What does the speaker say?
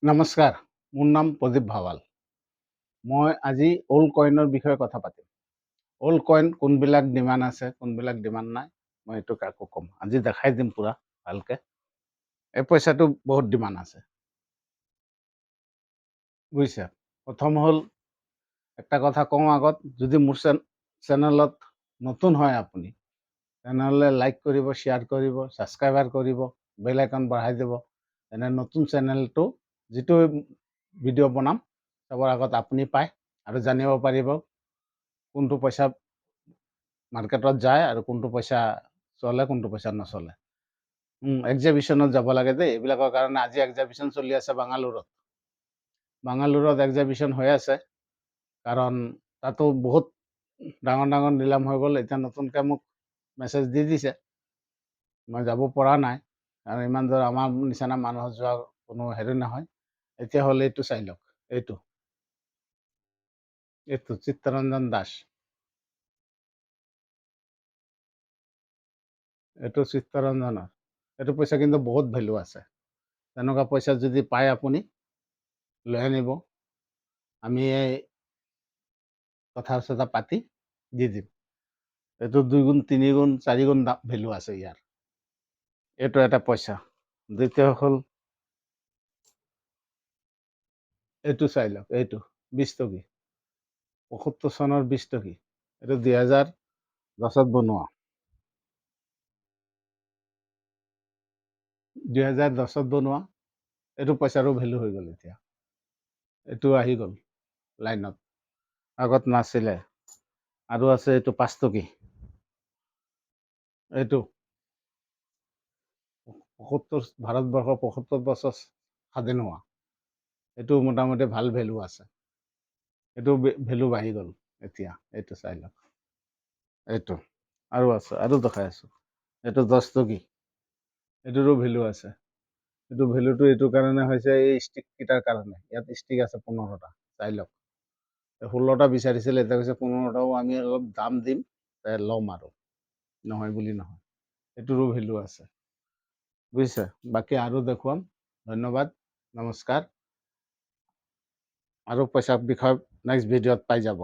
নমস্কাৰ, মোৰ নাম প্ৰদীপ ভাৱাল। মই আজি অল্ড কইনৰ বিষয়ে কথা পাতিম। অল্ড কইন কোনবিলাক ডিমাণ্ড আছে, কোনবিলাক ডিমাণ্ড নাই, মই এইটো কাকো ক'ম। আজি দেখাই দিম পুৰা ভালকে। এই পইচাটো বহুত ডিমাণ্ড আছে, বুজিছে? প্ৰথম হ'ল একটা কথা কওঁ আগত, যদি মোৰ চেনেলত নতুন হয় আপুনি, তেনেহ'লে লাইক কৰিব, শ্বেয়াৰ কৰিব, ছাবস্ক্ৰাইবাৰ কৰিব, বেল আইকন বঢ়াই দিব। এনে নতুন চেনেলটো যিটো ভিডিঅ' বনাম চবৰ আগত আপুনি পায় আৰু জানিব পাৰিব কোনটো পইচা মাৰ্কেটত যায় আৰু কোনটো পইচা চলে, কোনটো পইচা নচলে। এক্সিবিশ্যনত যাব লাগে দেই, এইবিলাকৰ কাৰণে। আজি এক্সিবিশ্যন চলি আছে বাংগালোৰত। বাংগালোৰত এক্সিবিশ্যন হৈ আছে, কাৰণ তাতো বহুত ডাঙৰ ডাঙৰ নিলাম হৈ গ'ল। এতিয়া নতুনকৈ মোক মেছেজ দি দিছে, মই যাব পৰা নাই, কাৰণ ইমান দূৰ আমাৰ নিচিনা মানুহৰ যোৱা কোনো হেৰি নহয়। এতিয়া হ'লে এইটো চাই লওক, এইটো চিত্তৰঞ্জন দাস, এইটো চিত্তৰঞ্জনৰ। এইটো পইচা কিন্তু বহুত ভেলু আছে। তেনেকুৱা পইচা যদি পায় আপুনি লৈ আনিব, আমি এই কথা চথা পাতি দি দিম। এইটো 2 গুণ, 3 গুণ, 4 গুণ ভেলু আছে ইয়াৰ। এইটো এটা পইচা। দ্বিতীয় হ'ল এইটো চাই লওক, এইটো 20 টকী, 75 চনৰ 20 টকী। এইটো 2010ত বনোৱা, 2010ত বনোৱা। এইটো পইচাৰো ভেলু হৈ গ'ল এতিয়া। এইটো আহি গ'ল লাইনত, আগত নাছিলে। আৰু আছে এইটো 5 টকী, এইটো 75, ভাৰতবৰ্ষৰ 75 বছৰ স্বাধীন হোৱা। এইটো মোটামুটি ভাল ভেলু আছে। এইটো ভেলু বাঢ়ি গ'ল এতিয়া। এইটো চাই লওক, এইটো আৰু আছে, আৰু দেখাই আছোঁ। এইটো 10 টকী, এইটোৰো ভেলু আছে। এইটো ভেলুটো এইটো কাৰণে হৈছে, এই ষ্টিককেইটাৰ কাৰণে। ইয়াত ষ্টিক আছে 15টা, চাই লওক। 16টা বিচাৰিছিলে, এতিয়া কৈছে 15টাও আমি অলপ দাম দিম, ল'ম আৰু, নহয় বুলি নহয়। এইটোৰো ভেলু আছে, বুজিছে? বাকী আৰু দেখুৱাম। ধন্যবাদ, নমস্কাৰ। আৰু পইচাৰ বিষয়ে নেক্সট ভিডিঅ'ত পাই যাব।